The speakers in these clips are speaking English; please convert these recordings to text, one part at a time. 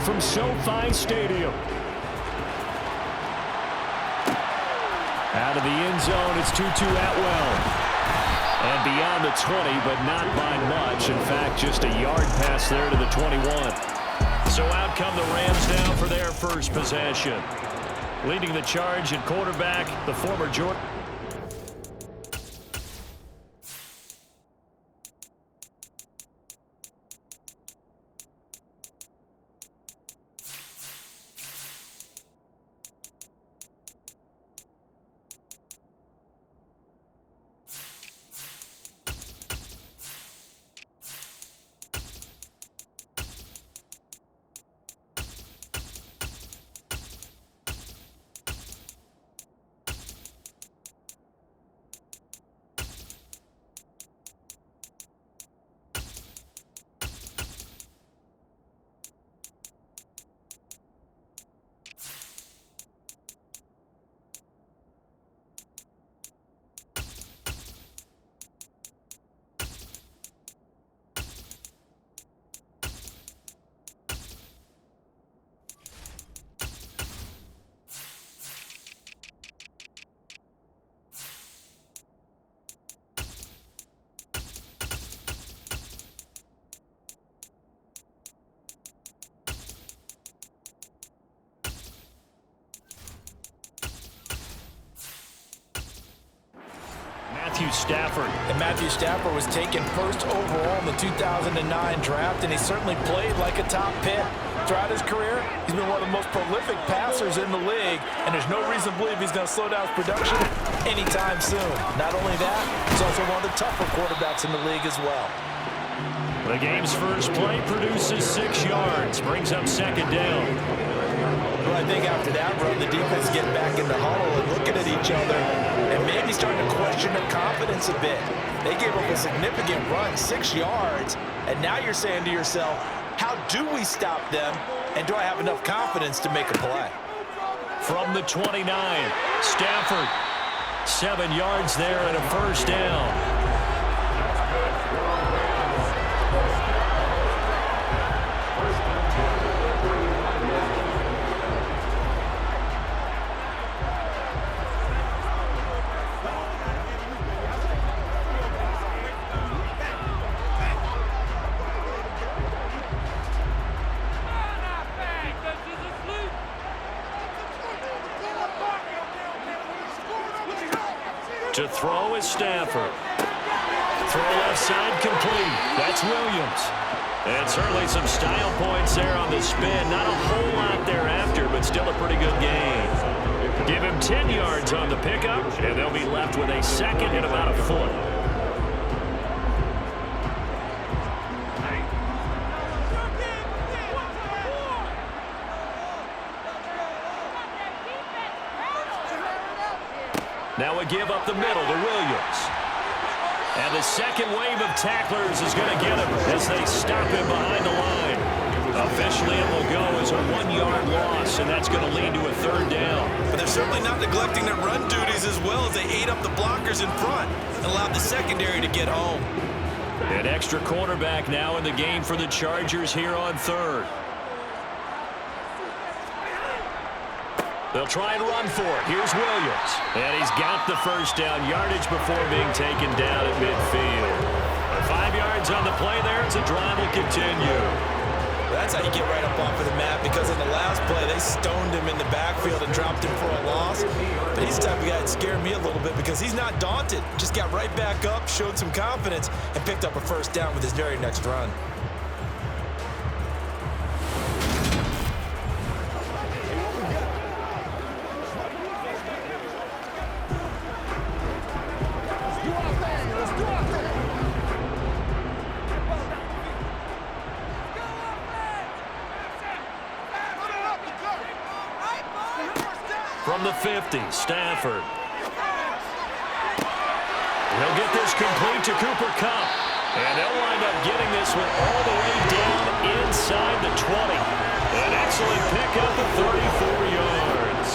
from SoFi Stadium. Out of the end zone, it's Tutu Atwell. And beyond the 20, but not by much. In fact, just a yard pass there to the 21. So out come the Rams now for their first possession. Leading the charge at quarterback, the former Jordan. Stafford. And Matthew Stafford was taken first overall in the 2009 draft, and he certainly played like a top pick. Throughout his career, he's been one of the most prolific passers in the league, and there's no reason to believe he's going to slow down his production anytime soon. Not only that, he's also one of the tougher quarterbacks in the league as well. The game's first play produces 6 yards, brings up second down. Well, I think after that run, the defense getting back in the huddle and looking at each other and maybe starting to question their confidence a bit. They gave up a significant run, 6 yards, and now you're saying to yourself, how do we stop them, and do I have enough confidence to make a play? From the 29, Stafford, 7 yards there and a first down. To throw is Stafford. Throw left side complete. That's Williams. And certainly some style points there on the spin. Not a whole lot thereafter, but still a pretty good gain. Give him 10 yards on the pickup, and they'll be left with a second and about a foot. Now a give up the middle to Williams. And the second wave of tacklers is going to get him as they stop him behind the line. Officially, it will go as a 1-yard loss, and that's going to lead to a third down. But they're certainly not neglecting their run duties as well as they ate up the blockers in front and allowed the secondary to get home. An extra cornerback now in the game for the Chargers here on third. They'll try and run for it. Here's Williams. And he's got the first down yardage before being taken down at midfield. 5 yards on the play there as the drive will continue. That's how you get right up off of the mat, because in the last play, they stoned him in the backfield and dropped him for a loss. But he's the type of guy that scared me a little bit because he's not daunted. Just got right back up, showed some confidence, and picked up a first down with his very next run. From the 50, Stafford. He'll get this complete to Cooper Kupp. And they'll wind up getting this one all the way down inside the 20. An excellent pickup of 34 yards.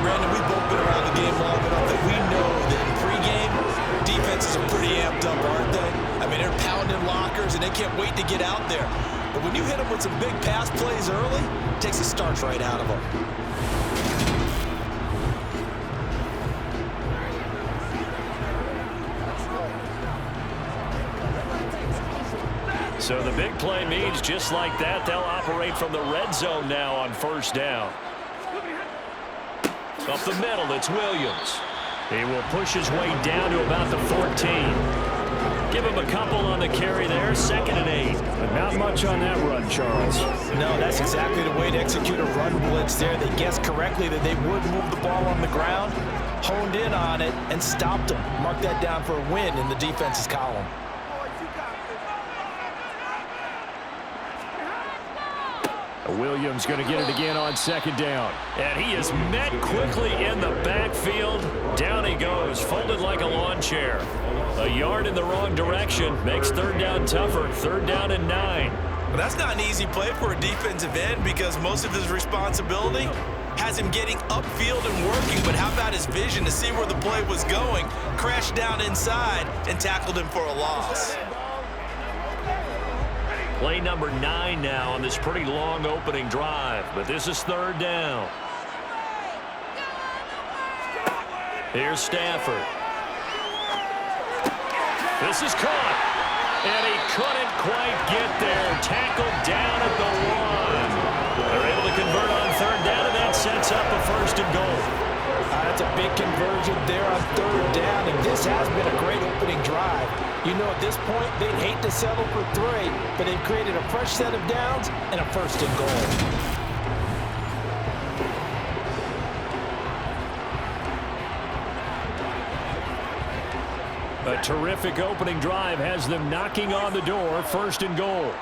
Brandon, we've both been around the game long enough that we know that in pregame, defenses are pretty amped up, aren't they? I mean, they're pounding lockers, and they can't wait to get out there. But when you hit them with some big pass plays early, it takes the starch right out of them. So the big play means just like that, they'll operate from the red zone now on first down. Up the middle, it's Williams. He will push his way down to about the 14. Give him a couple on the carry there, 2nd and 8. But not much on that run, Charles. No, that's exactly the way to execute a run blitz there. They guessed correctly that they would move the ball on the ground, honed in on it, and stopped them. Mark that down for a win in the defense's column. Williams going to get it again on 2nd down. And he is met quickly in the backfield. Down he goes, folded like a lawn chair. A yard in the wrong direction makes 3rd down tougher. 3rd down and 9. Well, that's not an easy play for a defensive end because most of his responsibility has him getting upfield and working. But how about his vision to see where the play was going, crashed down inside, and tackled him for a loss. Play number 9 now on this pretty long opening drive, but this is 3rd down. Here's Stafford. This is caught, and he couldn't quite get there. Tackled down at the 1. They're able to convert on 3rd down, and that sets up a 1st and goal. That's a big conversion there on 3rd down, and this has been a great opening drive. You know, at this point, they'd hate to settle for 3, but they've created a fresh set of downs and a 1st and goal. A terrific opening drive has them knocking on the door. 1st and goal.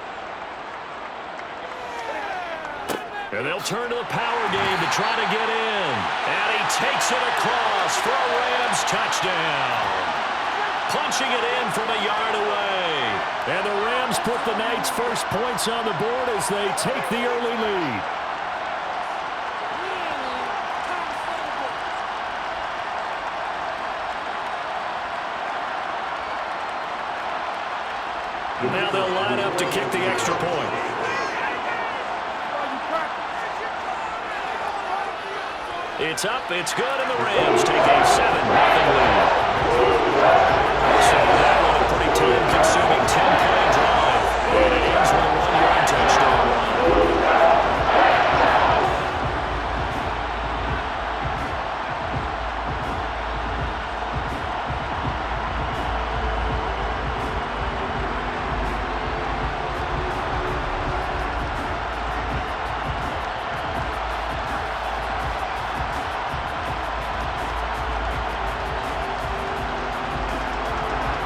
And they'll turn to the power game to try to get in. And he takes it across for a Rams touchdown. Punching it in from a yard away. And the Rams put the Knights' first points on the board as they take the early lead. Now they'll line up to kick the extra point. It's up, it's good, and the Rams take a 7-0 lead. So that was a pretty time-consuming 10-play drive, and it ends with a 1-yard touchdown run.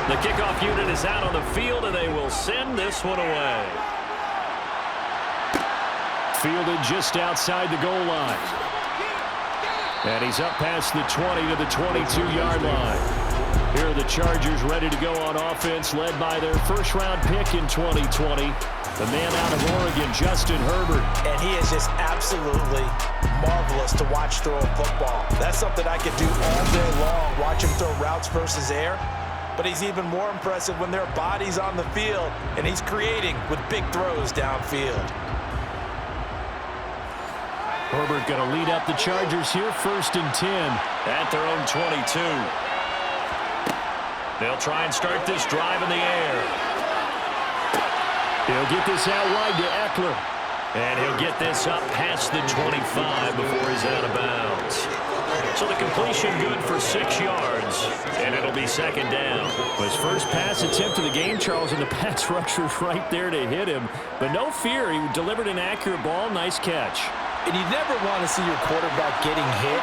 The kickoff unit is out on the field, and they will send this one away. Fielded just outside the goal line. And he's up past the 20 to the 22-yard line. Here are the Chargers ready to go on offense, led by their first-round pick in 2020, the man out of Oregon, Justin Herbert. And he is just absolutely marvelous to watch throw a football. That's something I could do all day long, watch him throw routes versus air. But he's even more impressive when there are bodies on the field, and he's creating with big throws downfield. Herbert going to lead up the Chargers here, 1st and 10. At their own 22. They'll try and start this drive in the air. He'll get this out wide to Eckler. And he'll get this up past the 25 before he's out of bounds. So the completion good for 6 yards, and it'll be 2nd down. His first pass attempt of the game, Charles, and the pass rusher's right there to hit him. But no fear, he delivered an accurate ball. Nice catch. And you never want to see your quarterback getting hit,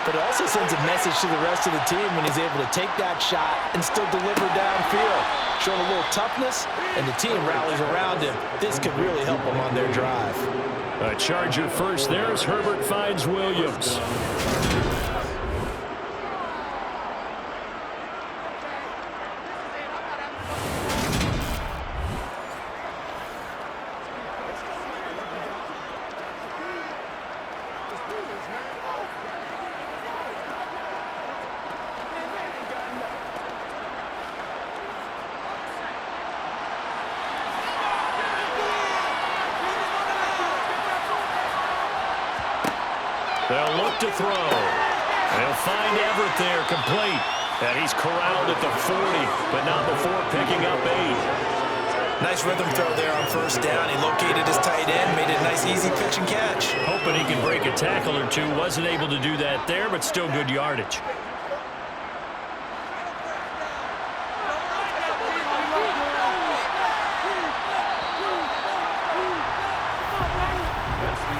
but it also sends a message to the rest of the team when he's able to take that shot and still deliver downfield. Showing a little toughness, and the team rallies around him. This could really help them on their drive. A Charger first there as Herbert finds Williams. They'll look to throw. They'll find Everett there, complete. And he's corralled at the 40, but not before picking up 8. Nice rhythm throw there on first down. He located his tight end, made it a nice, easy pitch and catch. Hoping he can break a tackle or two. Wasn't able to do that there, but still good yardage.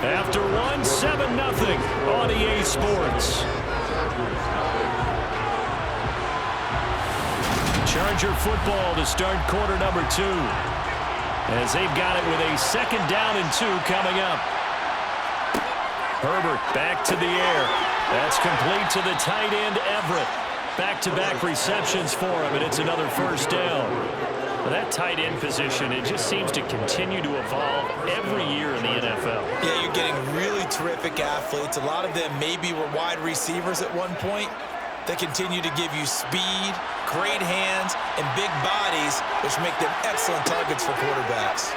After one, 7-0 on EA Sports. Charger football to start quarter number 2. As they've got it with a 2nd down and 2 coming up. Herbert back to the air. That's complete to the tight end, Everett. Back-to-back receptions for him, and it's another first down. Well, that tight end position, it just seems to continue to evolve every year in the NFL. Yeah, you're getting really terrific athletes. A lot of them maybe were wide receivers at one point. They continue to give you speed, great hands, and big bodies, which make them excellent targets for quarterbacks.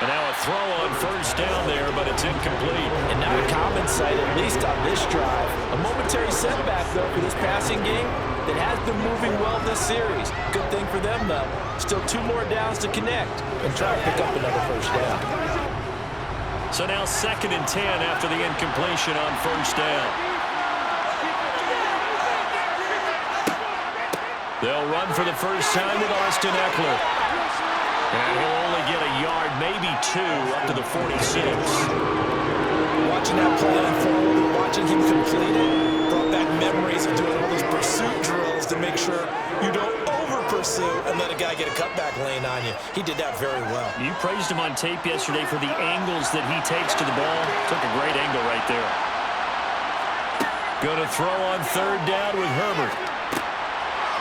And now a throw on first down there, but it's incomplete. And not a common sight, at least on this drive. A momentary setback, though, for this passing game that has been moving well this series. Good thing for them, though. Still 2 more downs to connect and try to pick up another first down. So now 2nd and 10 after the incompletion on first down. They'll run for the first time with Austin Eckler. And he'll only get a yard, maybe 2, up to the 46. Watching that play unfold, watching him complete it, brought back memories of doing all those pursuit drills to make sure you don't over-pursue and let a guy get a cutback lane on you. He did that very well. You praised him on tape yesterday for the angles that he takes to the ball. Took a great angle right there. Going to throw on 3rd down with Herbert.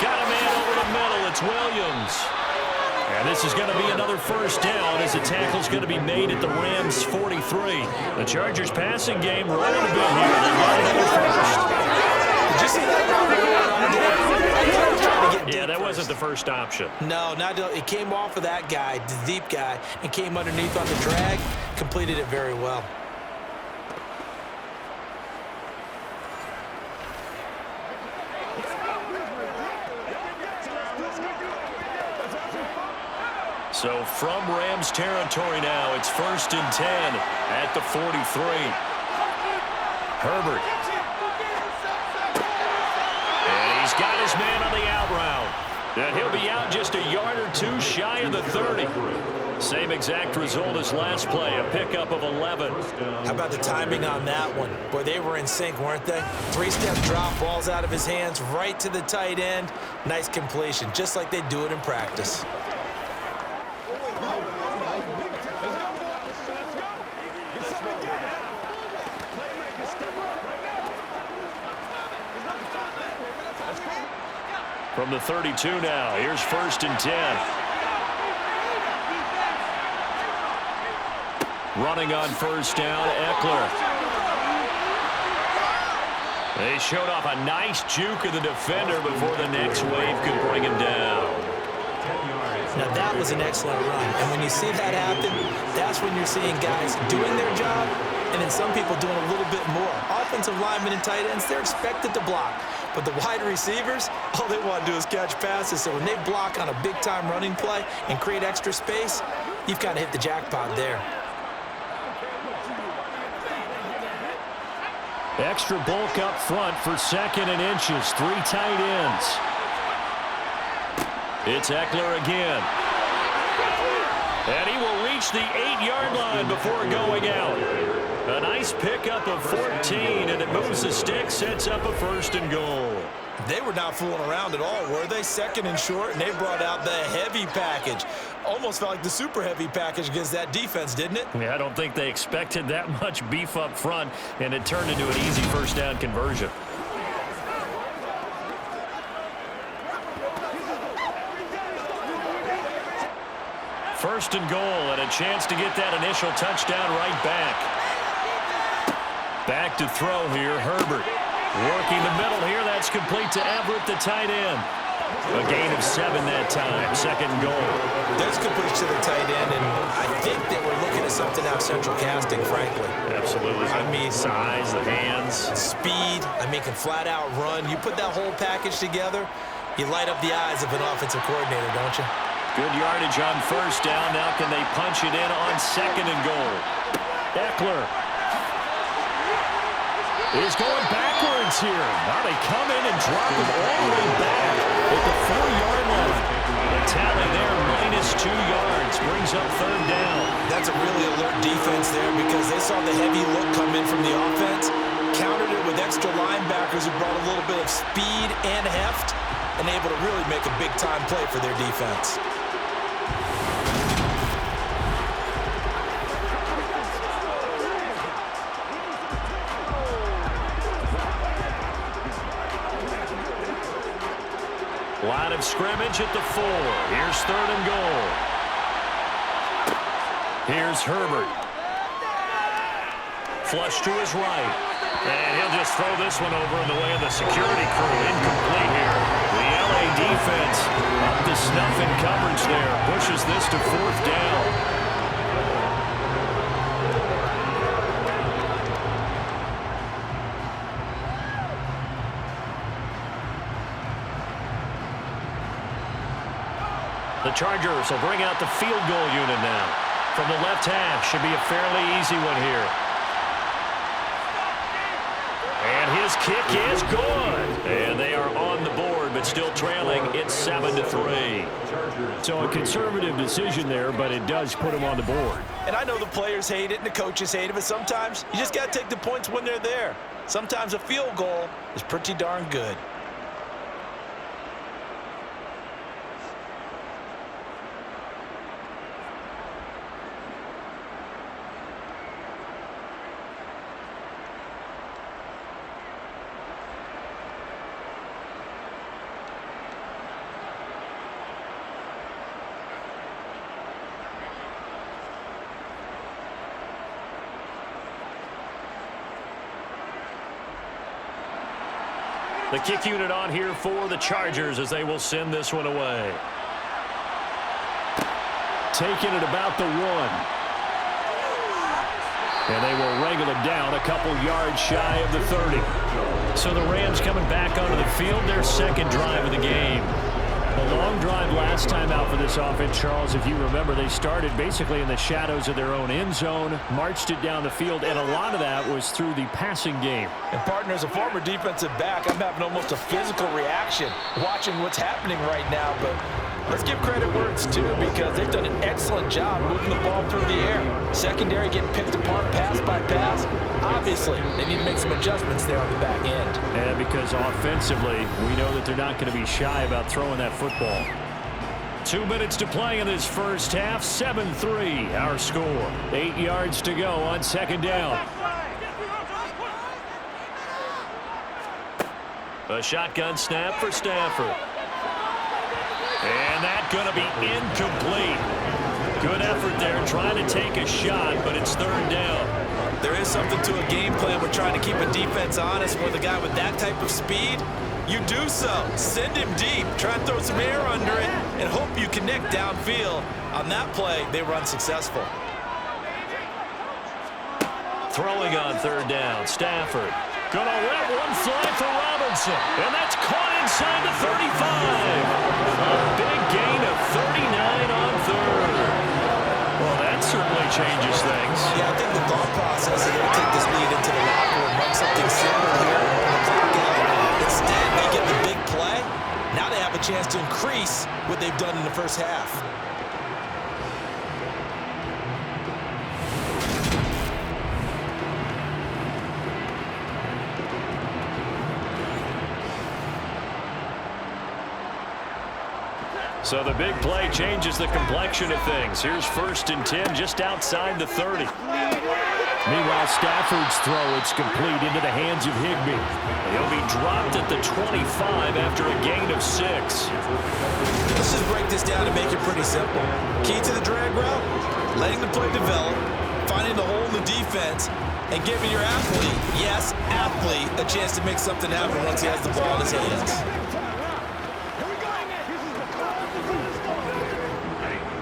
Got a man over the middle. It's Williams. And this is going to be another first down as the tackle's going to be made at the Rams' 43. The Chargers passing game rolling a bit here. They got another first. Did you see that? Yeah, that wasn't the first option. No, not it came off of that guy, the deep guy, and came underneath on the drag. Completed it very well. So from Rams territory now, it's 1st and 10 at the 43. Herbert. And he's got his man on the out route. And he'll be out just a yard or 2 shy of the 30. Same exact result as last play, a pickup of 11. How about the timing on that one? Boy, they were in sync, weren't they? 3-step drop, balls out of his hands, right to the tight end. Nice completion, just like they do it in practice. From the 32 now, here's 1st and 10. Running on first down, Eckler. They showed off a nice juke of the defender before the next wave could bring him down. Now that was an excellent run, and when you see that happen, that's when you're seeing guys doing their job, and then some people doing a little bit more. Offensive linemen and tight ends, they're expected to block. But the wide receivers, all they want to do is catch passes. So when they block on a big-time running play and create extra space, you've kind of hit the jackpot there. Extra bulk up front for 2nd and inches. 3 tight ends. It's Eckler again. And he will reach the 8-yard line before going out. A nice pickup of 14, and it moves the stick, sets up a 1st and goal. They were not fooling around at all, were they? 2nd and short, and they brought out the heavy package. Almost felt like the super heavy package against that defense, didn't it? Yeah, I don't think they expected that much beef up front, and it turned into an easy first down conversion. First and goal, and a chance to get that initial touchdown right back. Back to throw here, Herbert. Working the middle here, that's complete to Everett, the tight end. A gain of 7 that time, 2nd and goal. There's good push to the tight end, and I think that we're looking at something out of central casting, frankly. Absolutely. I mean, size, the hands. Speed, can flat out run. You put that whole package together, you light up the eyes of an offensive coordinator, don't you? Good yardage on first down. Now can they punch it in on second and goal? Eckler is going backwards here. Now they come in and drop him all the way back at the 4-yard line. The tally there, -2 yards, brings up third down. That's a really alert defense there because they saw the heavy look come in from the offense, countered it with extra linebackers who brought a little bit of speed and heft, and able to really make a big-time play for their defense. Line of scrimmage at the 4. Here's third and goal. Here's Herbert. Flush to his right. And he'll just throw this one over in the way of the security crew. Incomplete here. The LA defense up to snuff in coverage there. Pushes this to fourth down. The Chargers will bring out the field goal unit now. From the left half, should be a fairly easy one here. And his kick is good. And they are on the board, but still trailing. It's 7-3. So a conservative decision there, but it does put them on the board. And I know the players hate it and the coaches hate it, but sometimes you just got to take the points when they're there. Sometimes a field goal is pretty darn good. The kick unit on here for the Chargers as they will send this one away. Taking it about the 1. And they will wrangle it down a couple yards shy of the 30. So the Rams coming back onto the field, their second drive of the game. A long drive last time out for this offense, Charles. If you remember, they started basically in the shadows of their own end zone, marched it down the field, and a lot of that was through the passing game. And, partner, as a former defensive back, I'm having almost a physical reaction watching what's happening right now. But let's give credit where it's due because they've done an excellent job moving the ball through the air. Secondary getting picked apart pass by pass. Obviously, they need to make some adjustments there on the back end. And because offensively, we know that they're not going to be shy about throwing that football. 2 minutes to play in this first half. 7-3 our score. 8 yards to go on second down. A shotgun snap for Stafford. And that's going to be incomplete. Good effort there trying to take a shot, but it's third down. There is something to a game plan. We're trying to keep a defense honest with a guy with that type of speed. You do so. Send him deep. Try and throw some air under it and hope you connect downfield. On that play, they run successful. Throwing on third down, Stafford. Gonna let one fly for Robinson. And that's caught inside the 35. A big gain of 39 on third. Well, that certainly changes things. Yeah, I think the thought process is to take this lead into the locker room, run something simple here, run the clock out. Instead, they get the big play. Now they have a chance to increase what they've done in the first half. So the big play changes the complexion of things. Here's 1st and 10 just outside the 30. Meanwhile, Stafford's throw, it's complete into the hands of Higbee. He'll be dropped at the 25 after a gain of 6. Let's just break this down and make it pretty simple. Key to the drag route, letting the play develop, finding the hole in the defense, and giving your athlete, yes, athlete, a chance to make something happen once he has the ball in his hands.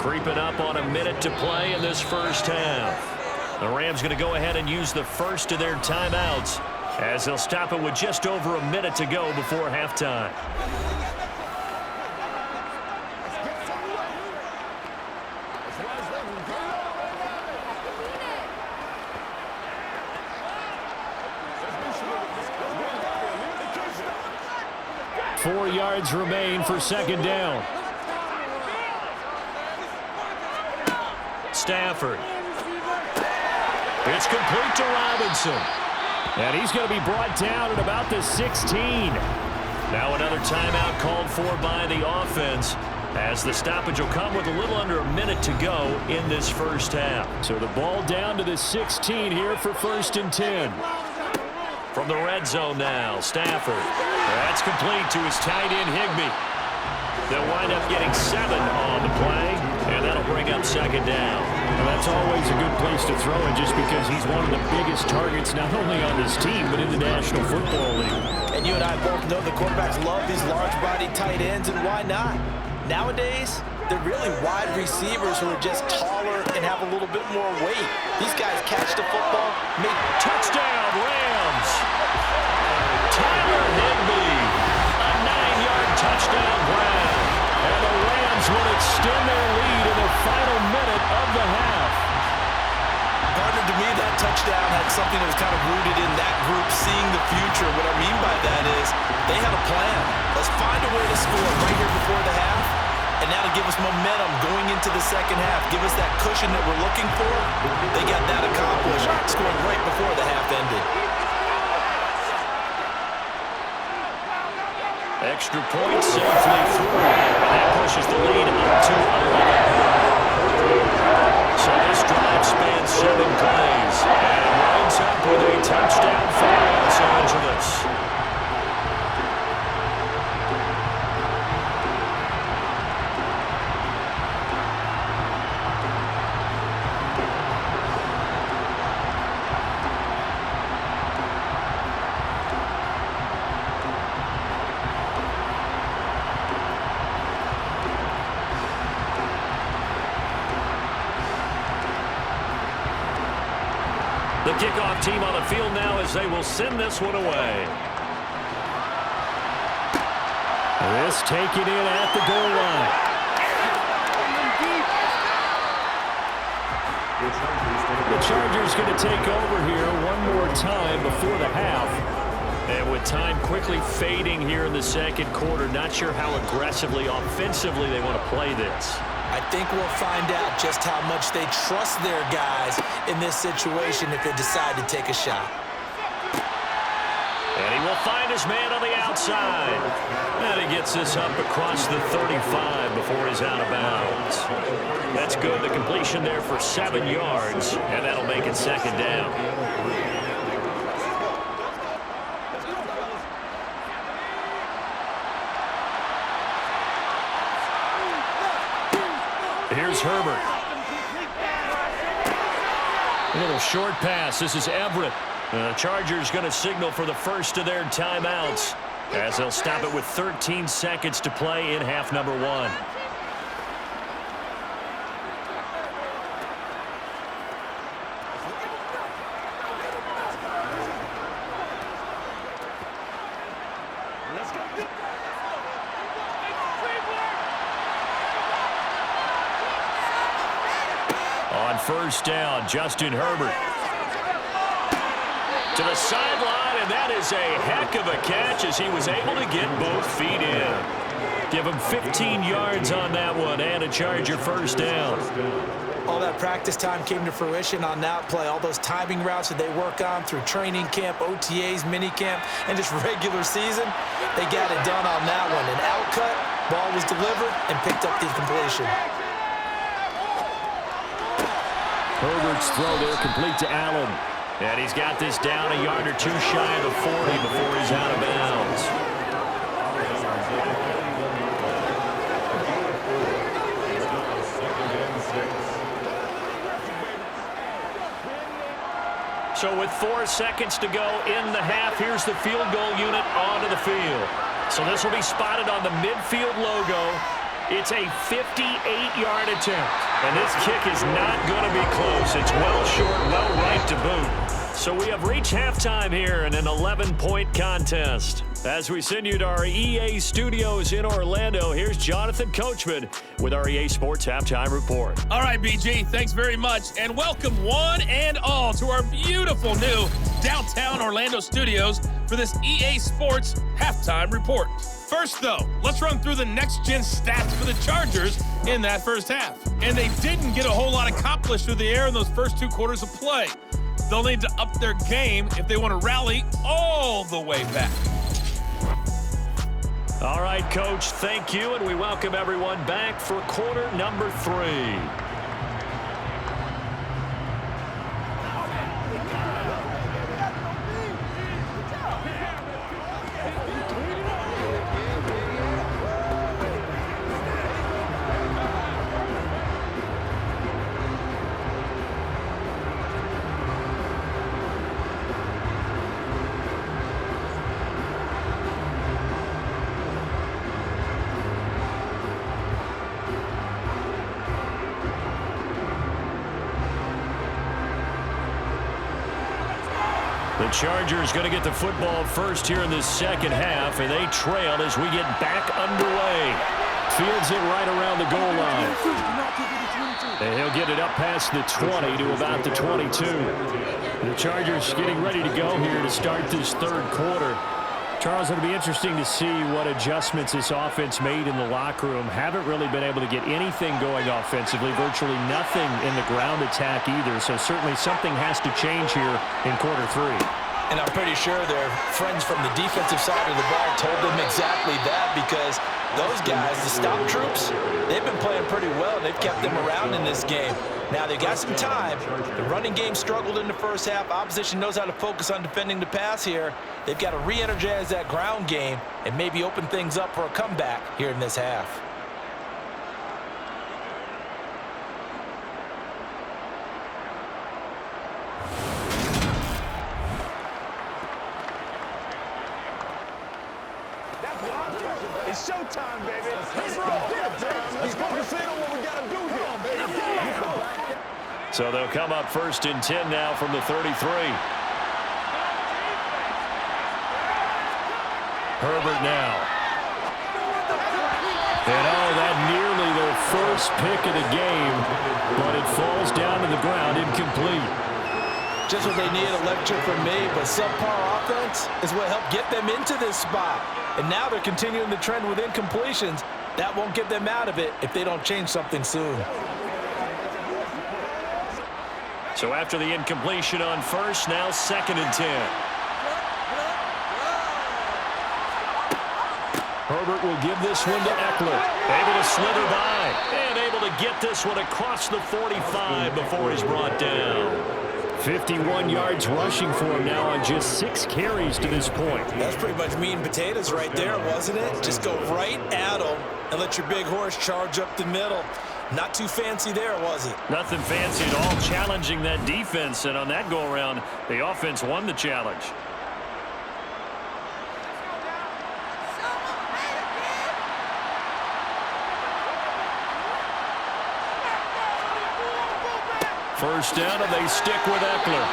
Creeping up on a minute to play in this first half. The Rams going to go ahead and use the first of their timeouts as they'll stop it with just over a minute to go before halftime. Four yards remain for second down. Stafford. It's complete to Robinson. And he's going to be brought down at about the 16. Now another timeout called for by the offense as the stoppage will come with a little under a minute to go in this first half. So the ball down to the 16 here for 1st and 10. From the red zone now, Stafford. That's complete to his tight end, Higbee. They'll wind up getting 7 on the play, and that'll bring up second down. Well, that's always a good place to throw it just because he's one of the biggest targets not only on this team but in the National Football League. And you and I both know the quarterbacks love these large-bodied tight ends, and why not? Nowadays, they're really wide receivers who are just taller and have a little bit more weight. These guys catch the football, make touchdown, Rams. Tyler Higbee, a 9-yard touchdown grab. And the Rams will extend their lead in the final minute of the half. Partner, to me, that touchdown had something that was kind of rooted in that group seeing the future. What I mean by that is they had a plan. Let's find a way to score right here before the half, and now to give us momentum going into the second half. Give us that cushion that we're looking for. They got that accomplished, scoring right before the half ended. Extra point safely through. That pushes the lead up to 11. So this drive spans 7 plays and winds up with a touchdown for Los Angeles. The kickoff team on the field now as they will send this one away. This taken in at the goal line. The Chargers going to take over here one more time before the half. And with time quickly fading here in the second quarter, not sure how aggressively, offensively they want to play this. I think we'll find out just how much they trust their guys in this situation if they decide to take a shot. And he will find his man on the outside. And he gets this up across the 35 before he's out of bounds. That's good. The completion there for 7 yards, and that'll make it second down. Here's Herbert. A little short pass. This is Everett. The Chargers going to signal for the first of their timeouts as they'll stop it with 13 seconds to play in half number 1. On first down, Justin Herbert to the sideline, and that is a heck of a catch as he was able to get both feet in. Give him 15 yards on that one and a Charger first down. All that practice time came to fruition on that play. All those timing routes that they work on through training camp, OTAs, minicamp, and just regular season, they got it done on that one. An out cut, ball was delivered, and picked up the completion. Herbert's throw there complete to Allen. And he's got this down a yard or 2 shy of the 40 before he's out of bounds. So with 4 seconds to go in the half, here's the field goal unit onto the field. So this will be spotted on the midfield logo It's a 58-yard attempt. And this kick is not going to be close. It's well short, well right to boot. So we have reached halftime here in an 11-point contest. As we send you to our EA studios in Orlando, here's Jonathan Coachman with our EA Sports Halftime Report. All right, BG, thanks very much. And welcome one and all to our beautiful new downtown Orlando studios for this EA Sports Halftime Report. First, though, let's run through the next-gen stats for the Chargers in that first half. And they didn't get a whole lot accomplished through the air in those first 2 quarters of play. They'll need to up their game if they want to rally all the way back. All right, Coach, thank you, and we welcome everyone back for quarter number 3. The Chargers going to get the football first here in this second half, and they trail as we get back underway. Fields it right around the goal line. And he'll get it up past the 20 to about the 22. The Chargers getting ready to go here to start this third quarter. Charles, it'll be interesting to see what adjustments this offense made in the locker room. Haven't really been able to get anything going offensively, virtually nothing in the ground attack either. So certainly something has to change here in quarter 3. And I'm pretty sure their friends from the defensive side of the ball told them exactly that, because those guys, the stop troops, they've been playing pretty well. They've kept them around in this game. Now, they've got some time. The running game struggled in the first half. Opposition knows how to focus on defending the pass here. They've got to re-energize that ground game and maybe open things up for a comeback here in this half. It's showtime, baby. Let's roll. Let's focus in on what we got to do here, baby. So they'll come up first and 10 now from the 33. Herbert now. And that nearly their first pick of the game, but it falls down to the ground incomplete. Just what they need, a lecture from me, but subpar offense is what helped get them into this spot. And now they're continuing the trend with incompletions. That won't get them out of it if they don't change something soon. So after the incompletion on first, now second and 10. Herbert will give this one to Eckler. Able to slither by and able to get this one across the 45 before he's brought down. 51 yards rushing for him now on just 6 carries to this point. That's pretty much meat and potatoes right there, wasn't it? Just go right at him and let your big horse charge up the middle. Not too fancy there, was it? Nothing fancy at all, challenging that defense, and on that go-around, the offense won the challenge. First down, and they stick with Eckler.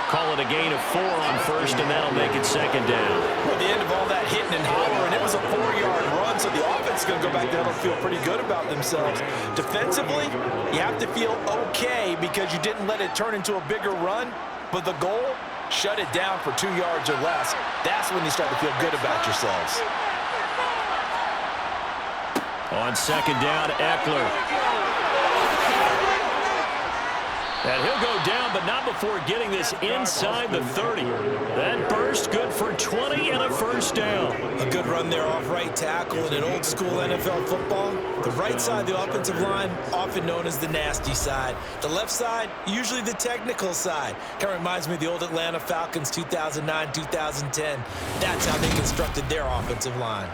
Call it a gain of 4 on first, and that'll make it second down. At the end of all that hitting and hollering, it was a 4-yard run, so the offense is going to go back there and feel pretty good about themselves. Defensively, you have to feel okay because you didn't let it turn into a bigger run, but the goal, shut it down for 2 yards or less. That's when you start to feel good about yourselves. On second down, Eckler. And he'll go down, but not before getting this inside the 30. That burst good for 20 and a first down. A good run there off right tackle in an old school NFL football. The right side of the offensive line, often known as the nasty side. The left side, usually the technical side. Kind of reminds me of the old Atlanta Falcons 2009-2010. That's how they constructed their offensive line.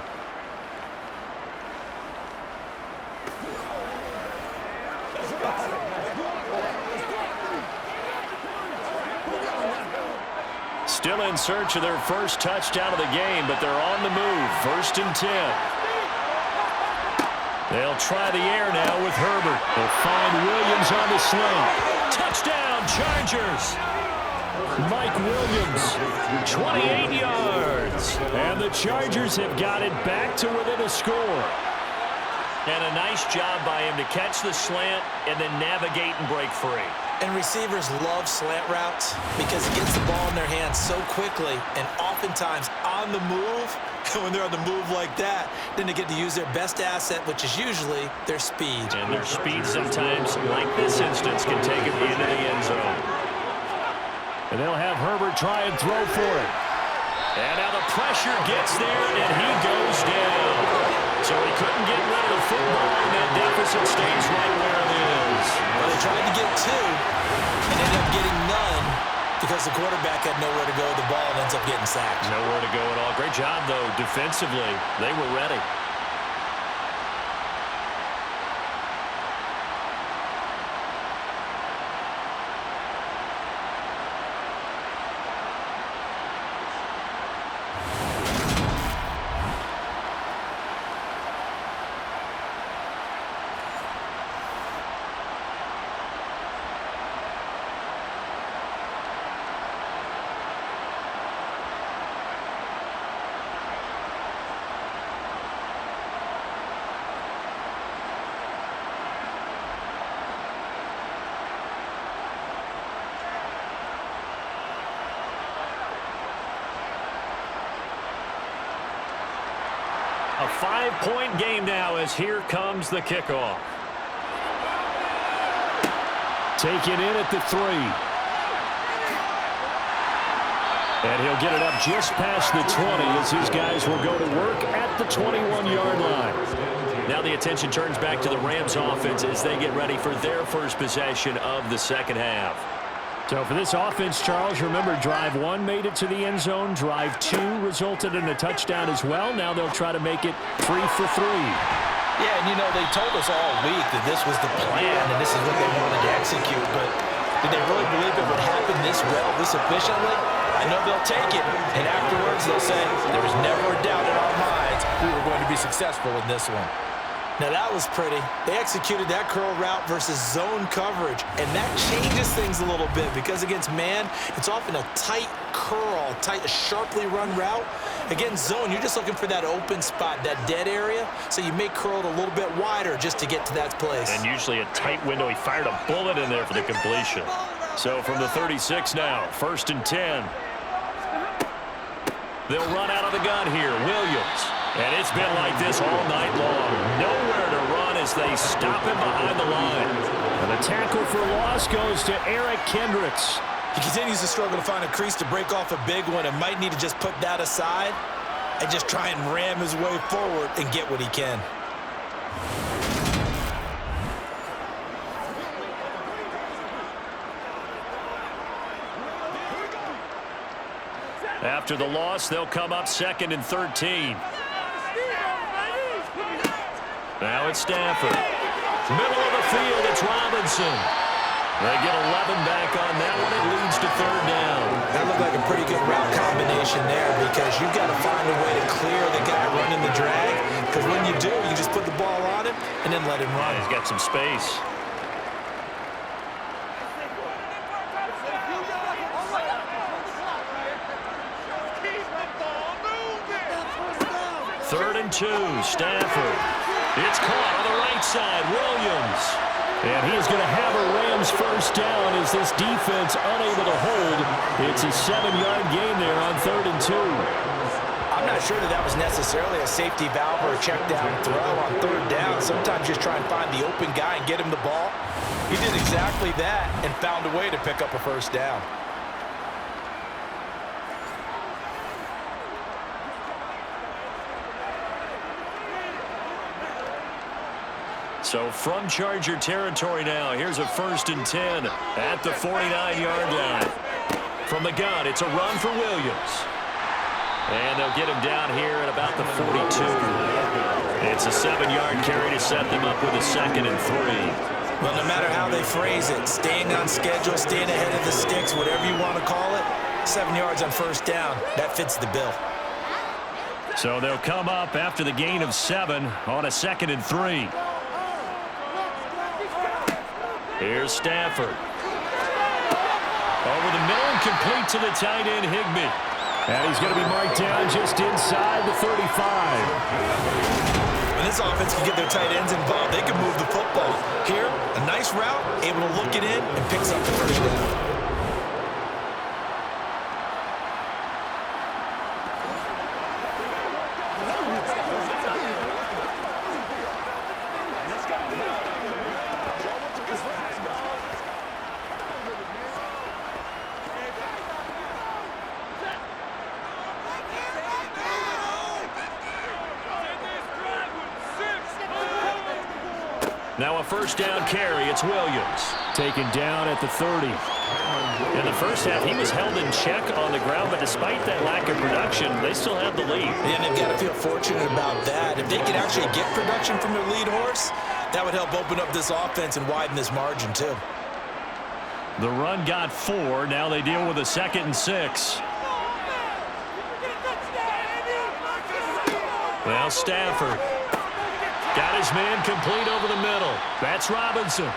Still in search of their first touchdown of the game, but they're on the move. First and 10. They'll try the air now with Herbert. They'll find Williams on the slant. Touchdown, Chargers. Mike Williams, 28 yards. And the Chargers have got it back to within a score. And a nice job by him to catch the slant and then navigate and break free. And receivers love slant routes because it gets the ball in their hands so quickly and oftentimes on the move. And when they're on the move like that, then they get to use their best asset, which is usually their speed. And their speed sometimes, like this instance, can take them into the end zone. And they'll have Herbert try and throw for it. And now the pressure gets there, and he goes down. So he couldn't get rid of the football, and that deficit stays right where it is. Well, they tried to get two and ended up getting none because the quarterback had nowhere to go with the ball and ends up getting sacked. Nowhere to go at all. Great job, though, defensively. They were ready. A 5-point game now as here comes the kickoff. Taken in at the 3. And he'll get it up just past the 20 as his guys will go to work at the 21-yard line. Now the attention turns back to the Rams offense as they get ready for their first possession of the second half. So for this offense, Charles, remember, drive 1 made it to the end zone. Drive 2 resulted in a touchdown as well. Now they'll try to make it 3 for 3. Yeah, and you know, they told us all week that this was the plan and this is what they wanted to execute, but did they really believe it would happen this well, this efficiently? I know they'll take it, and afterwards they'll say, there was never a doubt in our minds we were going to be successful in this one. Now that was pretty. They executed that curl route versus zone coverage, and that changes things a little bit because against man, it's often a tight curl, a sharply run route. Against zone, you're just looking for that open spot, that dead area, so you may curl it a little bit wider just to get to that place. And usually a tight window. He fired a bullet in there for the completion. So from the 36 now, 1st and 10. They'll run out of the gun here. Williams. And it's been like this all night long. Nowhere to run as they stop him behind the line. And the tackle for loss goes to Eric Kendricks. He continues to struggle to find a crease to break off a big one and might need to just put that aside and just try and ram his way forward and get what he can. After the loss, they'll come up 2nd and 13. Now it's Stafford. Middle of the field, it's Robinson. They get 11 back on that one. It leads to 3rd down. That looked like a pretty good route combination there because you've got to find a way to clear the guy running the drag. Because when you do, you just put the ball on him and then let him run. He's got some space. Third and 2, Stafford. It's caught on the right side, Williams. And he's going to have a Rams first down as this defense unable to hold. It's a 7-yard gain there on 3rd and 2. I'm not sure that was necessarily a safety valve or a check down throw on 3rd down. Sometimes just try and find the open guy and get him the ball. He did exactly that and found a way to pick up a first down. So from Charger territory now, here's a 1st and 10 at the 49-yard line. From the gun, it's a run for Williams. And they'll get him down here at about the 42. It's a 7-yard carry to set them up with a 2nd and 3. Well, no matter how they phrase it, staying on schedule, staying ahead of the sticks, whatever you want to call it, 7 yards on 1st down, that fits the bill. So they'll come up after the gain of 7 on a 2nd and 3. Here's Stafford. Over the middle and complete to the tight end, Higbee. And he's going to be marked down just inside the 35. When this offense can get their tight ends involved, they can move the football. Here, a nice route, able to look it in and picks up the first down. Now a first down carry. It's Williams. Taken down at the 30. In the first half, he was held in check on the ground, but despite that lack of production, they still have the lead. And they've got to feel fortunate about that. If they can actually get production from their lead horse, that would help open up this offense and widen this margin too. The run got 4. Now they deal with a 2nd and 6. Well, Stafford got his man complete over the middle. That's Robinson.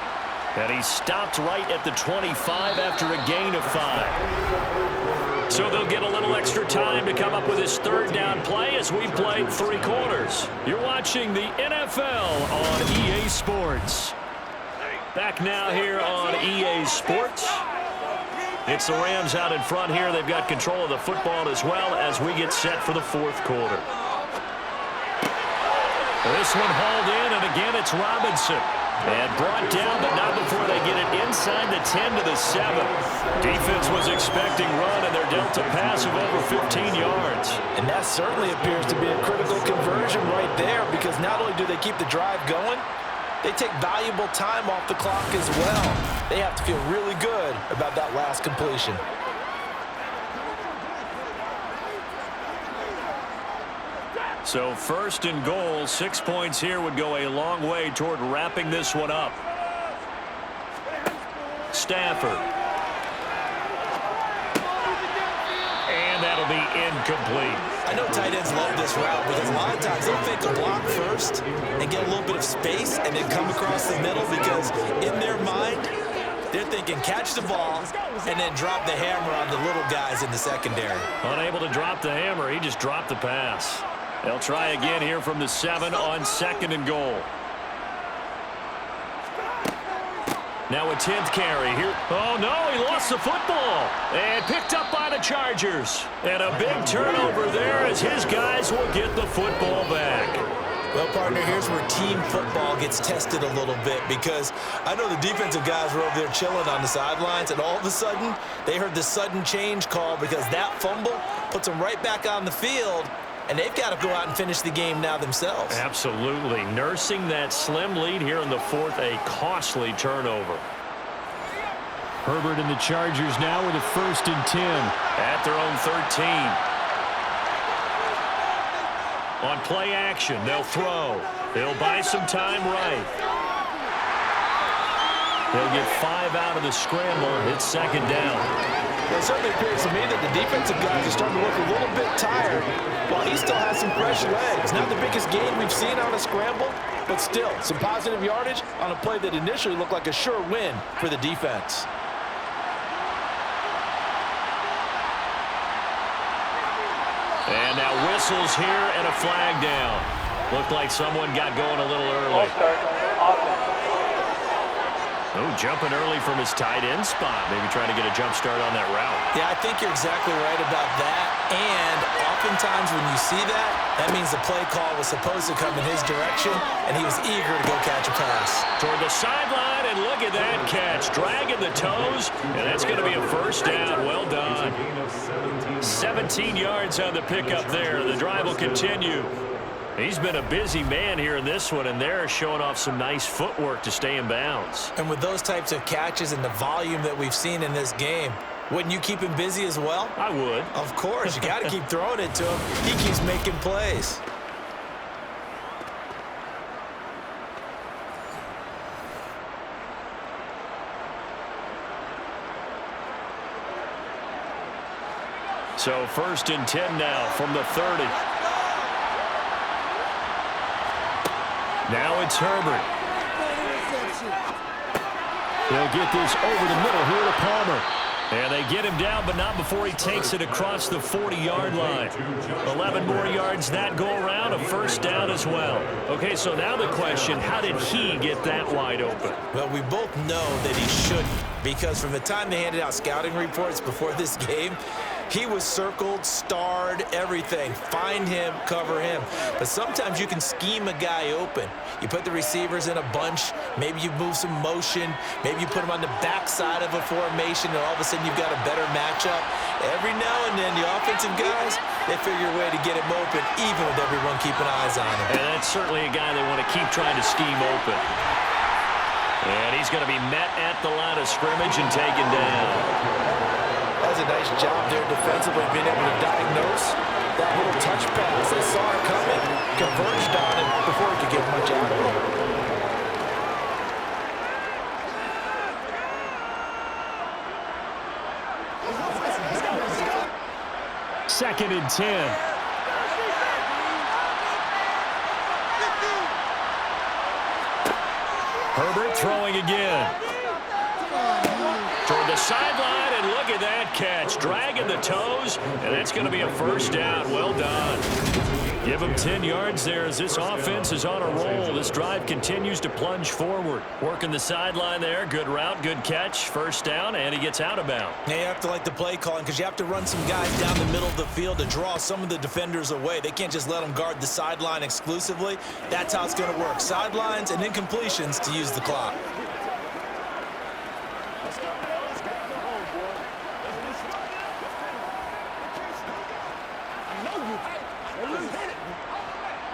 And he stopped right at the 25 after a gain of 5. So they'll get a little extra time to come up with his 3rd down play as we played 3 quarters. You're watching the NFL on EA Sports. Back now here on EA Sports. It's the Rams out in front here. They've got control of the football as well as we get set for the 4th quarter. This one hauled in, and again it's Robinson. And brought down, but not before they get it inside the 10 to the 7. Defense was expecting run, and they're dealt a pass of over 15 yards. And that certainly appears to be a critical conversion right there, because not only do they keep the drive going, they take valuable time off the clock as well. They have to feel really good about that last completion. So 1st and goal, 6 points here would go a long way toward wrapping this one up. Stafford. And that'll be incomplete. I know tight ends love this route because a lot of times they'll fake a block first and get a little bit of space and then come across the middle, because in their mind, they're thinking catch the ball and then drop the hammer on the little guys in the secondary. Unable to drop the hammer, he just dropped the pass. They'll try again here from the 7 on 2nd and goal. Now a 10th carry here. Oh, no, he lost the football. And picked up by the Chargers. And a big turnover there as his guys will get the football back. Well, partner, here's where team football gets tested a little bit, because I know the defensive guys were over there chilling on the sidelines, and all of a sudden, they heard the sudden change call because that fumble puts them right back on the field. And they've got to go out and finish the game now themselves. Absolutely. Nursing that slim lead here in the 4th, a costly turnover. Herbert and the Chargers now with a 1st and 10. At their own 13. On play action, they'll throw. They'll buy some time right. They'll get 5 out of the scramble. It's 2nd down. Well, it certainly appears to me that the defensive guys are starting to look a little bit tired, while he still has some fresh legs. Not the biggest gain we've seen on a scramble, but still some positive yardage on a play that initially looked like a sure win for the defense. And now whistles here and a flag down. Looked like someone got going a little early. Oh, jumping early from his tight end spot. Maybe trying to get a jump start on that route. Yeah, I think you're exactly right about that. And oftentimes when you see that, that means the play call was supposed to come in his direction, and he was eager to go catch a pass. Toward the sideline, and look at that catch. Dragging the toes, and that's going to be a 1st down. Well done. 17 yards on the pickup there. The drive will continue. He's been a busy man here in this one, and they're showing off some nice footwork to stay in bounds. And with those types of catches and the volume that we've seen in this game, wouldn't you keep him busy as well? I would. Of course. You got to keep throwing it to him. He keeps making plays. So 1st and 10 now from the 30. it's Herbert. They'll get this over the middle here to Palmer. And they get him down, but not before he takes it across the 40-yard line. 11 more yards that go around, a first down as well. Okay, so now the question, how did he get that wide open? Well, we both know that he shouldn't, because from the time they handed out scouting reports before this game, he was circled, starred, everything. Find him, cover him. But sometimes you can scheme a guy open. You put the receivers in a bunch. Maybe you move some motion. Maybe you put them on the backside of a formation, and all of a sudden you've got a better matchup. Every now and then, the offensive guys, they figure a way to get him open, even with everyone keeping eyes on him. And that's certainly a guy they want to keep trying to scheme open. And he's going to be met at the line of scrimmage and taken down. That's a nice job there defensively, being able to diagnose that little touch pass. They saw it coming, converged on it before he could get much out of it. 2nd and 10. Herbert throwing again. Toward the sideline, and look at that catch. Dragging the toes, and that's going to be a first down. Well done. Give him 10 yards there as this offense is on a roll. This drive continues to plunge forward. Working the sideline there. Good route, good catch. First down, and he gets out of bounds. Yeah, you have to like the play calling because you have to run some guys down the middle of the field to draw some of the defenders away. They can't just let them guard the sideline exclusively. That's how it's going to work. Sidelines and incompletions to use the clock.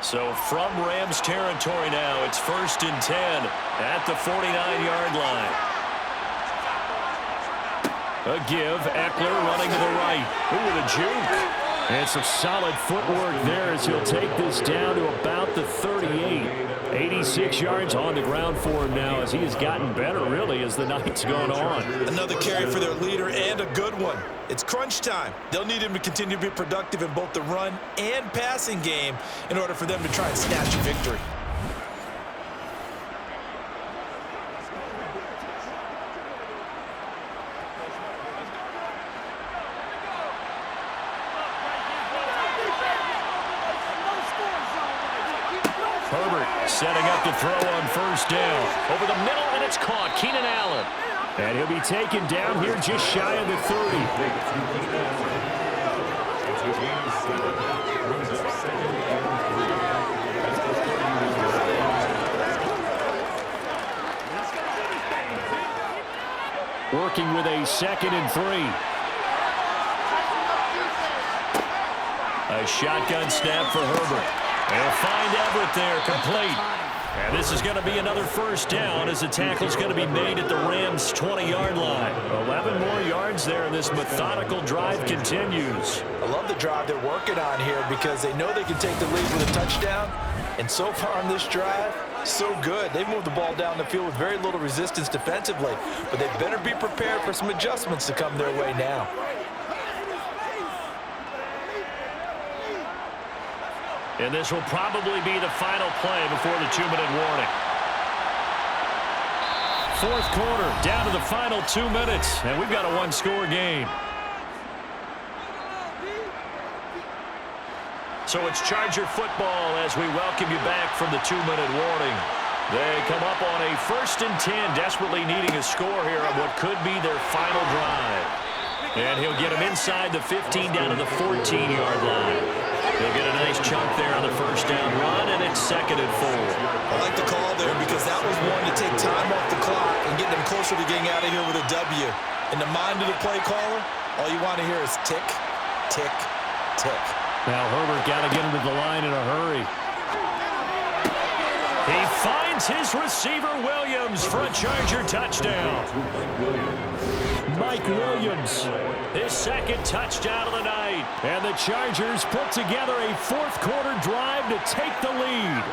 So from Rams territory now, it's 1st and 10 at the 49-yard line. A give, Eckler running to the right. Ooh, with a juke. And some solid footwork there as he'll take this down to about the 38. 86 yards on the ground for him now as he has gotten better, really, as the night's gone on. Another carry for their leader and a good one. It's crunch time. They'll need him to continue to be productive in both the run and passing game in order for them to try and snatch a victory. Herbert setting up the throw on first down. Over the middle, and it's caught. Keenan Allen. And he'll be taken down here just shy of the 30. Working with a 2nd and 3. A shotgun snap for Herbert. They'll find Everett there, complete. And this is going to be another first down as the tackle's going to be made at the Rams' 20-yard line. 11 more yards there, and this methodical drive continues. I love the drive they're working on here because they know they can take the lead with a touchdown. And so far on this drive, so good. They moved the ball down the field with very little resistance defensively. But they better be prepared for some adjustments to come their way now. And this will probably be the final play before the 2-minute warning. 4th quarter, down to the final 2 minutes, and we've got a one-score game. So it's Charger football as we welcome you back from the 2-minute warning. They come up on a 1st and 10, desperately needing a score here on what could be their final drive. And he'll get them inside the 15 down to the 14-yard line. They'll get a nice chunk there on the first down run, and it's 2nd and 4. I like the call there because that was one to take time off the clock and get them closer to getting out of here with a W. In the mind of the play caller, all you want to hear is tick, tick, tick. Now Herbert got to get him to the line in a hurry. He finds his receiver, Williams, for a Charger touchdown. Mike Williams, his 2nd touchdown of the night. And the Chargers put together a 4th quarter drive to take the lead.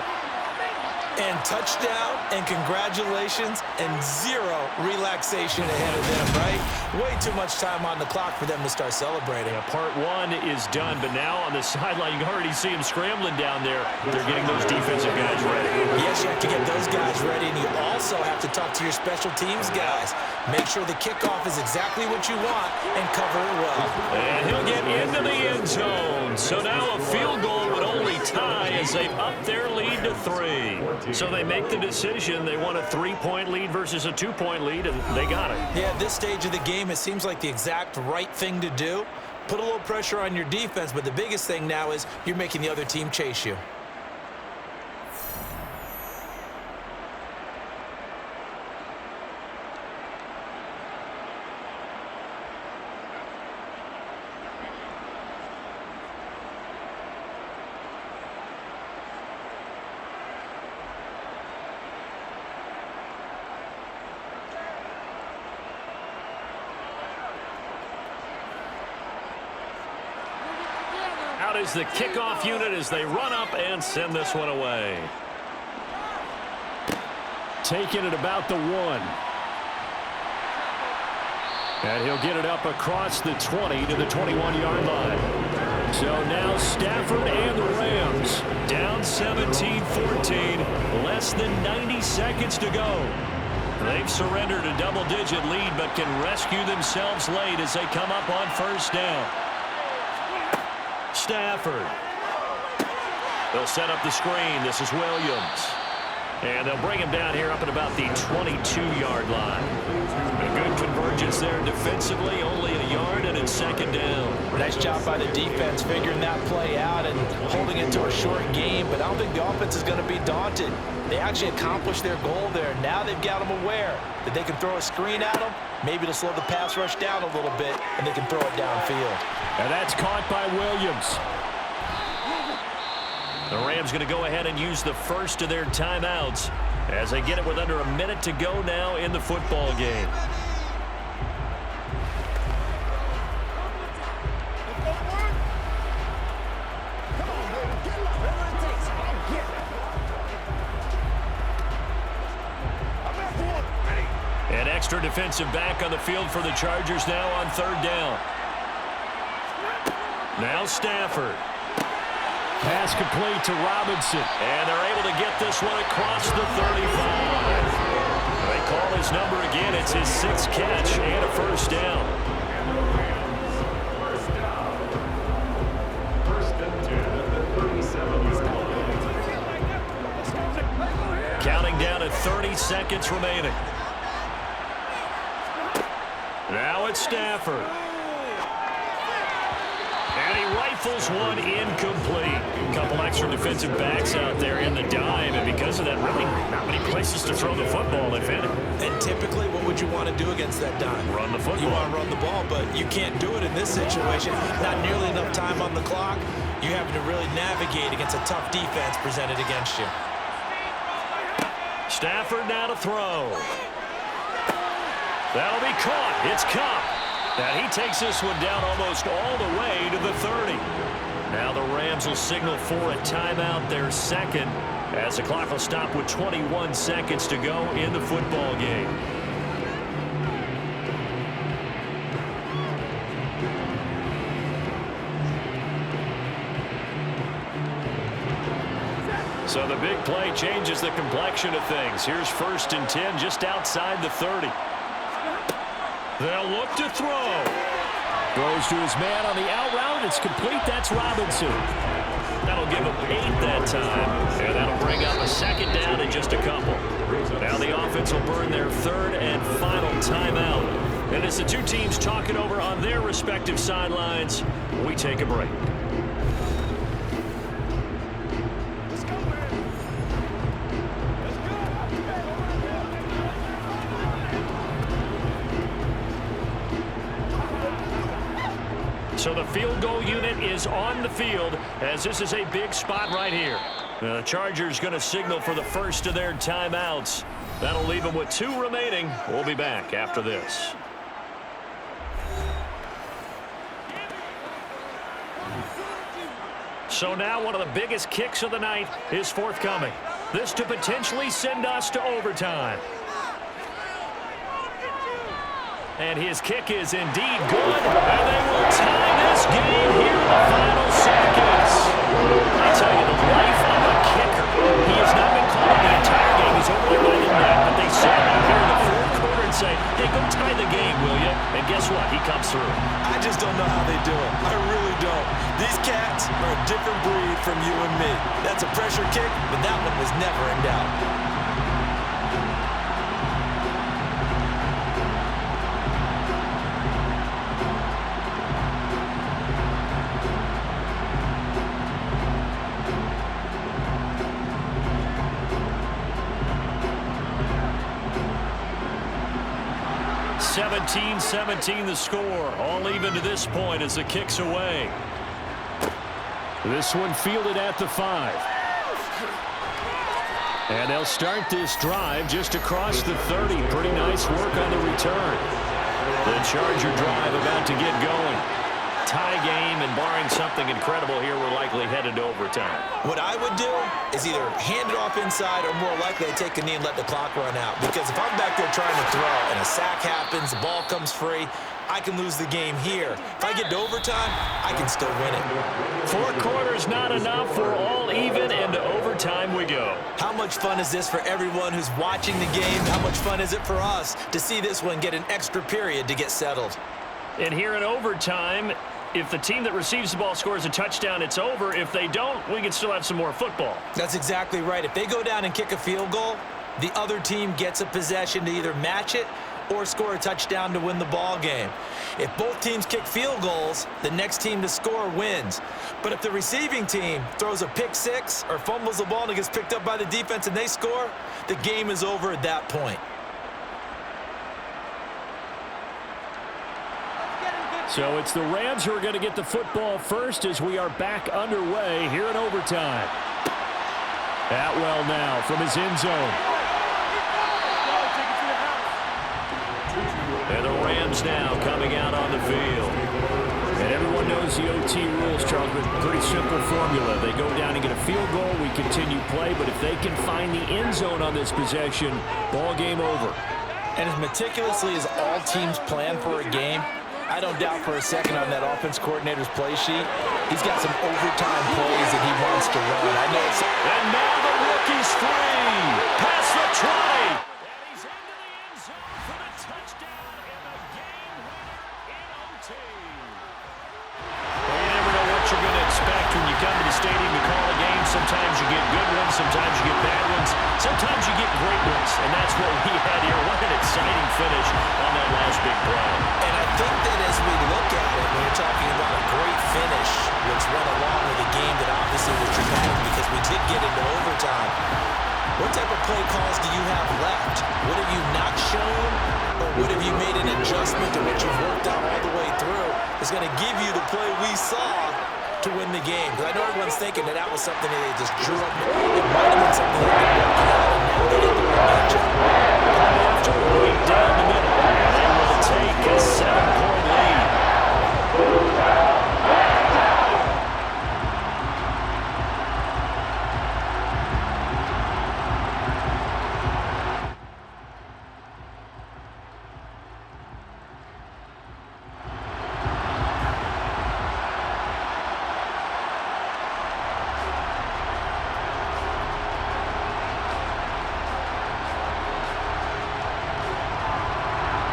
And touchdown, and congratulations, and zero relaxation ahead of them, right? Way too much time on the clock for them to start celebrating. Yeah, part one is done, but now on the sideline, you can already see them scrambling down there. They're getting those defensive guys ready. Yes, you have to get those guys ready, and you also have to talk to your special teams guys. Make sure the kickoff is exactly what you want and cover it well. And he'll get into the end zone. So now a field goal would only tie as they've upped their lead to 3. So they make the decision. They want a 3-point lead versus a 2-point lead, and they got it. Yeah, at this stage of the game, it seems like the exact right thing to do. Put a little pressure on your defense, but the biggest thing now is you're making the other team chase you. Out is the kickoff unit as they run up and send this one away. Taking it about the 1. And he'll get it up across the 20 to the 21-yard line. So now Stafford and the Rams down 17-14, less than 90 seconds to go. They've surrendered a double-digit lead but can rescue themselves late as they come up on first down. Stafford. They'll set up the screen. This is Williams. And they'll bring him down here up at about the 22-yard line. A good convergence there defensively, only a yard, and it's second down. Nice job by the defense figuring that play out and holding it to a short game, but I don't think the offense is going to be daunted. They actually accomplished their goal there. Now they've got them aware that they can throw a screen at them, maybe to slow the pass rush down a little bit, and they can throw it downfield. And that's caught by Williams. The Rams going to go ahead and use the first of their timeouts as they get it with under a minute to go now in the football game. An extra defensive back on the field for the Chargers now on third down. Now Stafford. Pass complete to Robinson. And they're able to get this one across the 35. They call his number again. It's his 6th catch and a first down. Counting down at 30 seconds remaining. Now it's Stafford. And he rifles one incomplete. A couple extra defensive backs out there in the dime, and because of that, really not many places to throw the football, if any. And typically, what would you want to do against that dime? Run the football. You want to run the ball, but you can't do it in this situation. Not nearly enough time on the clock. You have to really navigate against a tough defense presented against you. Stafford now to throw. That'll be caught. It's Cup. And he takes this one down almost all the way to the 30. Now the Rams will signal for a timeout, their second, as the clock will stop with 21 seconds to go in the football game. So the big play changes the complexion of things. Here's 1st and 10 just outside the 30. They'll look to throw. Throws to his man on the out route. It's complete. That's Robinson. That'll give him 8 that time. And that'll bring up a second down in just a couple. Now the offense will burn their 3rd and final timeout. And as the two teams talk it over on their respective sidelines, we take a break. So the field goal unit is on the field as this is a big spot right here. The Chargers going to signal for the first of their timeouts. That'll leave them with 2 remaining. We'll be back after this. So now one of the biggest kicks of the night is forthcoming. This to potentially send us to overtime. And his kick is indeed good. And they will tie this game here in the final seconds. I tell you, the life of a kicker. He has not been called the entire game. He's over there by the net, but they send him here in the fourth quarter and say, hey, go tie the game, will you? And guess what? He comes through. I just don't know how they do it. I really don't. These cats are a different breed from you and me. That's a pressure kick, but that one was never in doubt. 17-17 the score. All even to this point as the kick's away. This one fielded at the 5. And they'll start this drive just across the 30. Pretty nice work on the return. The Charger drive about to get going. Tie game, and barring something incredible here, we're likely headed to overtime. What I would do is either hand it off inside or more likely to take a knee and let the clock run out. Because if I'm back there trying to throw and a sack happens, the ball comes free, I can lose the game here. If I get to overtime, I can still win it. 4 quarters not enough. We're all even, and to overtime we go. How much fun is this for everyone who's watching the game? How much fun is it for us to see this one get an extra period to get settled? And here in overtime, if the team that receives the ball scores a touchdown, it's over. If they don't, we can still have some more football. That's exactly right. If they go down and kick a field goal, the other team gets a possession to either match it or score a touchdown to win the ball game. If both teams kick field goals, the next team to score wins. But if the receiving team throws a pick six or fumbles the ball and it gets picked up by the defense and they score, the game is over at that point. So it's the Rams who are going to get the football first as we are back underway here in overtime. Atwell now from his end zone. And the Rams now coming out on the field. And everyone knows the OT rules, Charles, but pretty simple formula. They go down and get a field goal, we continue play, but if they can find the end zone on this possession, ball game over. And as meticulously as all teams plan for a game, I don't doubt for a second on that offense coordinator's play sheet, he's got some overtime plays that he wants to run. I know it's... And now the rookie's free. Past the 20. And he's into the end zone for the touchdown and the game winner in OT. Well, you never know what you're going to expect when you come to the stadium to call a game. Sometimes you get good ones, sometimes you get bad ones, sometimes you get great ones, and that's what we had here. What an exciting finish on that last big play. And I think that as we look at it, when you're talking about a great finish, which went along with a game that obviously was dramatic because we did get into overtime, what type of play calls do you have left? What have you not shown, or what have you made an adjustment to what you've worked out all the way through is going to give you the play we saw to win the game? Because I know everyone's thinking that that was something that they just drew up. It might have been something that they worked out, and now they get the matchup. After right down the middle, they will take a 7-point lead.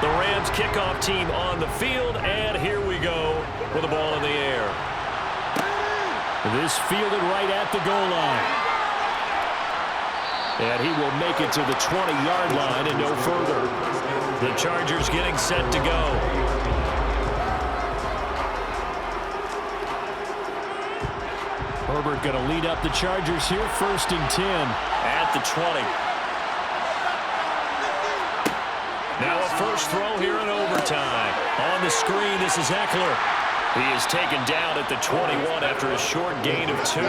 The Rams kickoff team on the field, and here we go with the ball in the air. This fielded right at the goal line. And he will make it to the 20-yard line and no further. The Chargers getting set to go. Herbert going to lead up the Chargers here, 1st and 10. At the 20. Now a first throw here in overtime. On the screen, this is Eckler. He is taken down at the 21 after a short gain of 2. Boy,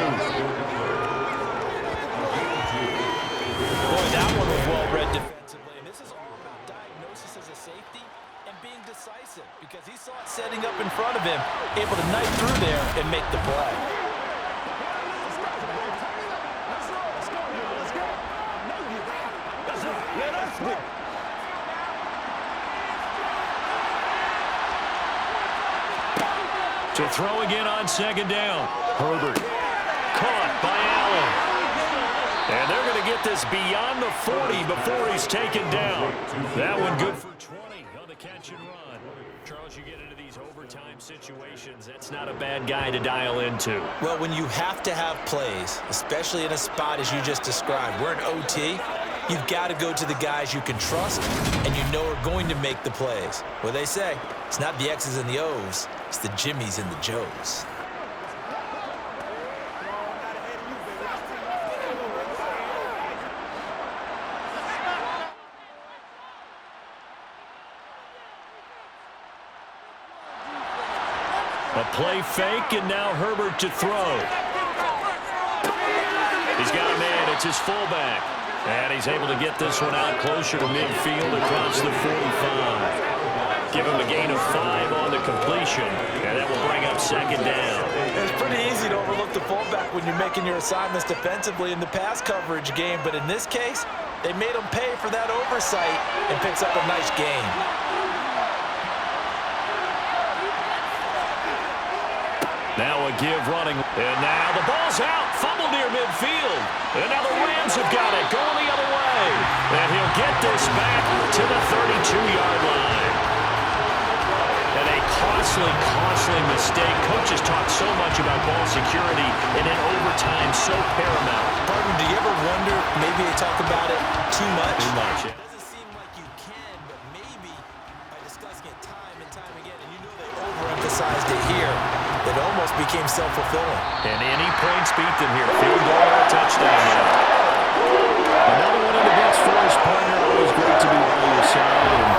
that one was well-read defensively. And this is all about diagnosis as a safety and being decisive because he saw it setting up in front of him, able to knife through there and make the play. Let us get it. To throw again on second down. Herbert caught by Allen. And they're going to get this beyond the 40 before he's taken down. That one good for 20 on the catch and run. Charles, you get into these overtime situations, that's not a bad guy to dial into. Well, when you have to have plays, especially in a spot as you just described, we're in OT, you've got to go to the guys you can trust and you know are going to make the plays. What they say, it's not the X's and the O's, it's the Jimmies and the Joes. A play fake, and now Herbert to throw. He's got a man. It's his fullback. And he's able to get this one out closer to midfield across the 45. Give him a gain of 5 on the completion, and that will bring up second down. It's pretty easy to overlook the fullback when you're making your assignments defensively in the pass coverage game, but in this case, they made him pay for that oversight and picks up a nice gain. Now a give running. And now the ball's out. Fumble near midfield. And now the Rams have got it. Going the other way. And he'll get this back to the 32-yard line. And a costly mistake. Coaches talk so much about ball security, and in overtime, so paramount. Pardon, do you ever wonder if maybe they talk about it too much? Too much, yeah. It doesn't seem like you can, but maybe by discussing it time and time again, and you know they overemphasized it here, it almost became self-fulfilling. And any points beat them here. Field goal or touchdown. Another one of the best for his partner. Always great to be by your side. And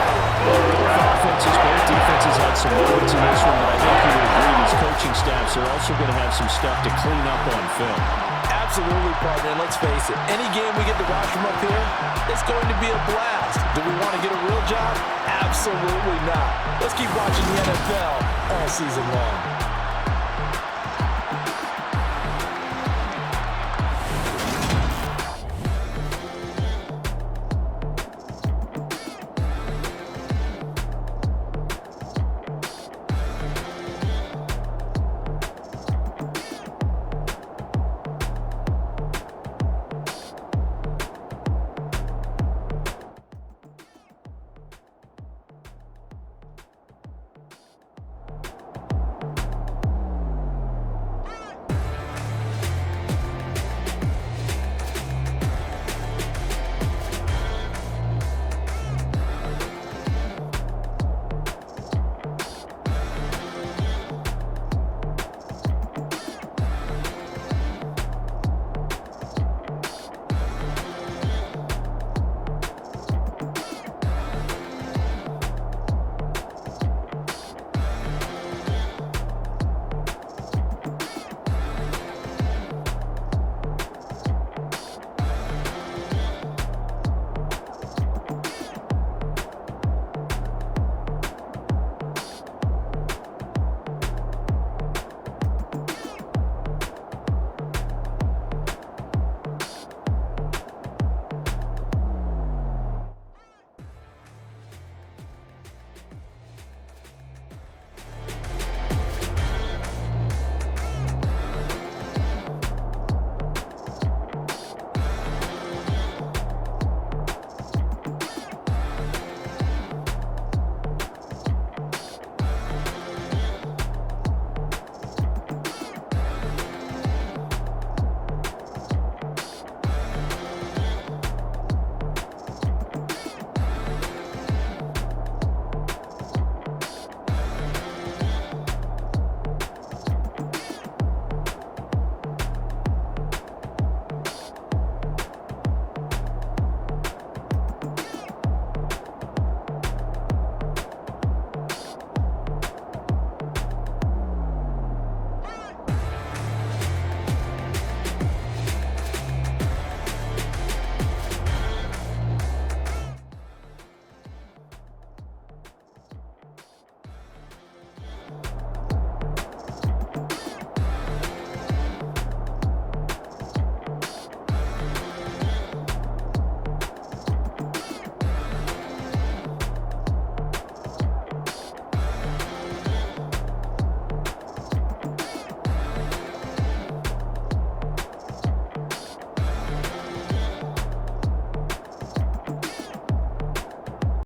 both offenses, both defenses had some moments in this one, but I think you would agree these coaching staffs are also going to have some stuff to clean up on film. Absolutely, partner. And let's face it, any game we get to watch from up here, it's going to be a blast. Do we want to get a real job? Absolutely not. Let's keep watching the NFL all season long.